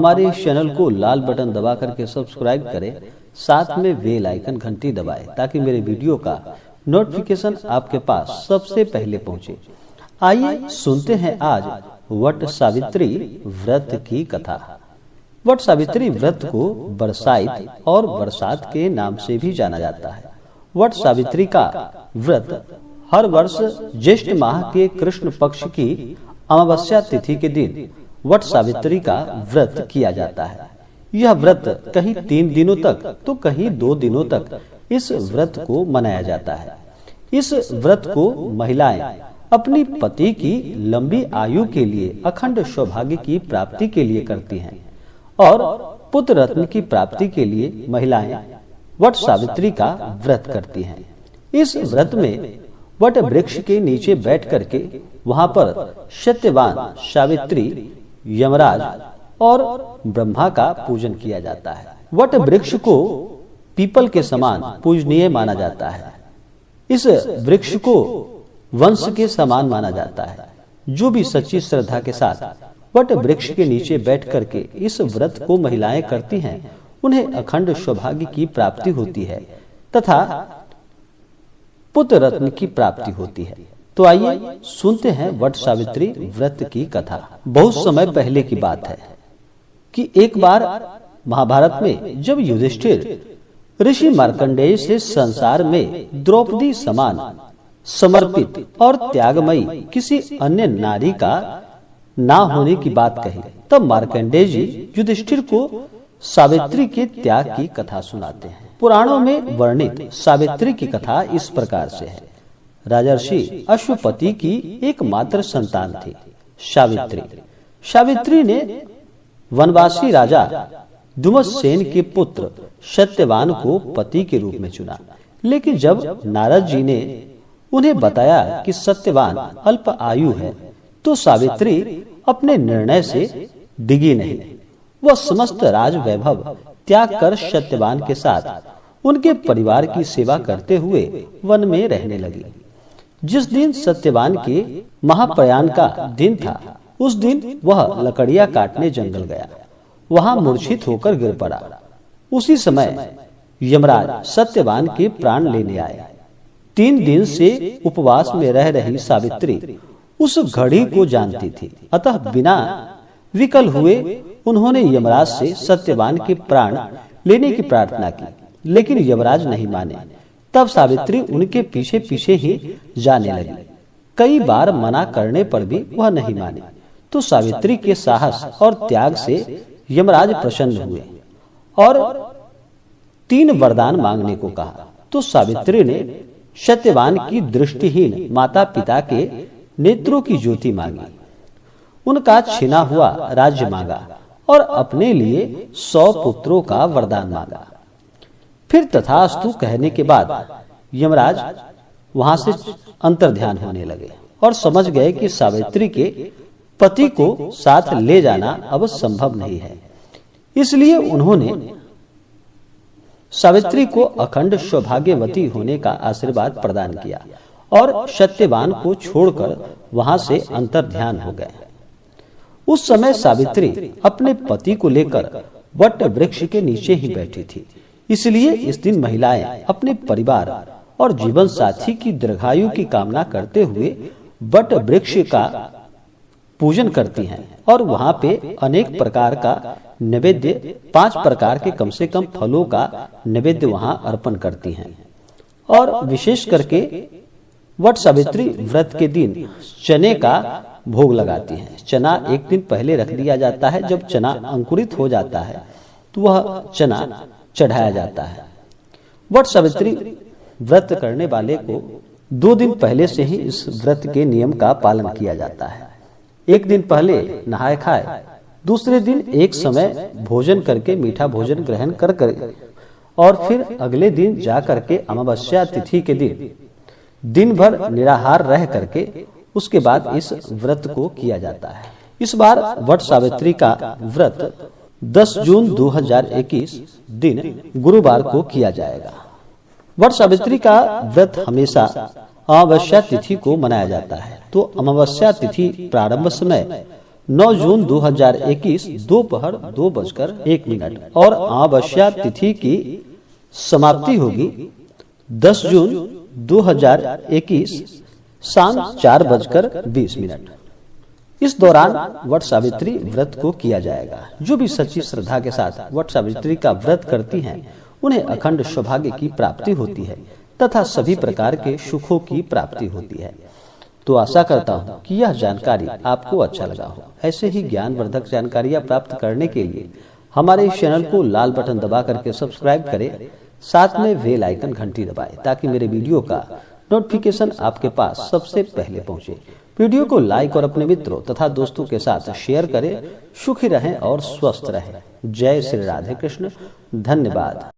हमारे इस चैनल को लाल बटन दबा करके सब्सक्राइब करें, साथ में बेल आइकन घंटी दबाएं ताकि मेरे वीडियो का नोटिफिकेशन आपके पास सबसे पहले पहुंचे। आइए सुनते हैं आज वट सावित्री व्रत की कथा। वट सावित्री व्रत को बरसाइत और बरसात के नाम से भी जाना जाता है। वट सावित्री का व्रत हर वर्ष ज्येष्ठ माह के कृष्ण पक्ष की अमावस्या तिथि के दिन वट सावित्री का व्रत किया जाता है। यह व्रत कहीं 3 दिनों तक तो कहीं 2 दिनों तक इस व्रत को मनाया जाता है। इस व्रत को महिलाएं अपनी पति की लंबी आयु के लिए, अखंड सौभाग्य की प्राप्ति के लिए करती हैं और पुत्र रत्न की प्राप्ति के लिए महिलाएं वट सावित्री का व्रत करती हैं। इस व्रत में वट वृक्ष के नीचे बैठ करके वहां पर सत्यवान, सावित्री, यमराज और ब्रह्मा का पूजन किया जाता है। वट वृक्ष को पीपल के समान पूजनीय माना जाता है। इस वृक्ष को वंश के समान माना जाता है। जो भी सच्ची श्रद्धा के साथ वट वृक्ष के नीचे बैठ करके इस व्रत को महिलाएं करती हैं, उन्हें अखंड सौभाग्य की प्राप्ति होती है तथा पुत्र रत्न की प्राप्ति होती है। तो आइए सुनते हैं वट सावित्री व्रत की कथा। बहुत समय पहले की बात है कि एक बार महाभारत में जब युधिष्ठिर ऋषि मार्कंडेय से संसार में द्रौपदी समान समर्पित और त्यागमयी किसी अन्य नारी का ना होने की बात कही, तब मार्कंडेय जी युधिष्ठिर को सावित्री के त्याग की कथा सुनाते हैं। पुराणों में वर्णित सावित्री की कथा इस प्रकार से है। राजर्षि अश्वपति की एकमात्र संतान थी सावित्री। सावित्री ने वनवासी राजा धुमसेन के पुत्र सत्यवान को पति के रूप में चुना, लेकिन जब नारद जी ने उन्हें बताया कि सत्यवान अल्प आयु है, तो सावित्री अपने निर्णय से डिगी नहीं। वह समस्त राज वैभव त्याग कर सत्यवान के साथ उनके परिवार की सेवा करते हुए वन में रहने लगी। जिस दिन सत्यवान के महाप्रयाण का दिन था, उस दिन वह लकड़ियां काटने जंगल गया। वहां मूर्छित होकर गिर पड़ा। उसी समय यमराज सत्यवान के प्राण लेने आए। 3 दिन से उपवास में रह रही सावित्री उस घड़ी को जानती थी, अतः बिना विकल हुए उन्होंने यमराज से सत्यवान के प्राण लेने की प्रार्थना की, लेकिन यमराज नहीं माने। तब सावित्री उनके पीछे पीछे ही जाने लगी। कई बार मना करने पर भी वह नहीं माने, तो सावित्री के साहस और त्याग से यमराज प्रसन्न हुए और 3 वरदान मांगने को कहा। तो सावित्री ने सत्यवान की दृष्टिहीन माता पिता के नेत्रों की ज्योति मांगी, उनका छिना हुआ राज्य मांगा और अपने लिए 100 पुत्रों का वरदान मांगा। फिर तथास्तु कहने के बाद यमराज वहां से अंतर्ध्यान होने लगे और समझ गए कि सावित्री के पति को साथ ले जाना अब संभव नहीं है। इसलिए उन्होंने सावित्री को अखंड सौभाग्यवती होने का आशीर्वाद प्रदान किया और सत्यवान को छोड़कर वहां से अंतर्ध्यान हो गए। उस समय सावित्री अपने पति को लेकर वट वृक्ष के नीचे ही बैठी थी। इसलिए इस दिन महिलाएं अपने परिवार और जीवन साथी की दीर्घायु की कामना करते हुए वट वृक्ष का पूजन करती हैं और वहां पे अनेक प्रकार का नैवेद्य, 5 प्रकार के कम से कम फलों का नैवेद्य वहां अर्पण करती हैं। और विशेष करके वट सावित्री व्रत के दिन चने का भोग लगाती हैं। चना एक दिन पहले रख दिया जाता है। जब चना अंकुरित हो जाता है तो वह चना चढ़ाया जाता है। वट सावित्री व्रत करने वाले को 2 दिन पहले से ही इस व्रत के नियम का पालन किया जाता है। एक दिन पहले नहाए खाए, दूसरे दिन एक समय भोजन करके मीठा भोजन ग्रहण कर और फिर अगले दिन जा करके अमावस्या तिथि के दिन भर निराहार रह करके उसके बाद इस व्रत को किया जाता है। इस बार वट सावित्री का व्रत 10 जून 2021 दिन गुरुवार को किया जाएगा। वट सावित्री का व्रत हमेशा अमावस्या तिथि को मनाया जाता है। तो अमावस्या तिथि प्रारंभ समय 9 जून 2021 दोपहर 2:01 और अमावस्या तिथि की समाप्ति होगी 10 जून 2021 शाम 4:20। इस दौरान वट सावित्री व्रत को किया जाएगा। जो भी सच्ची श्रद्धा के साथ वट सावित्री का व्रत करती हैं, उन्हें अखंड सौभाग्य की प्राप्ति होती है तथा सभी प्रकार के सुखों की प्राप्ति होती है। तो आशा करता हूँ कि यह जानकारी आपको अच्छा लगा हो। ऐसे ही ज्ञानवर्धक जानकारियाँ प्राप्त करने के लिए हमारे इस चैनल को लाल बटन दबा करके सब्सक्राइब करें, साथ में बेल आइकन घंटी दबाएं ताकि मेरे वीडियो का नोटिफिकेशन आपके पास सबसे पहले पहुंचे। वीडियो को लाइक और अपने मित्रों तथा दोस्तों के साथ शेयर करें। सुखी रहें और स्वस्थ रहें। जय श्री राधे कृष्ण। धन्यवाद।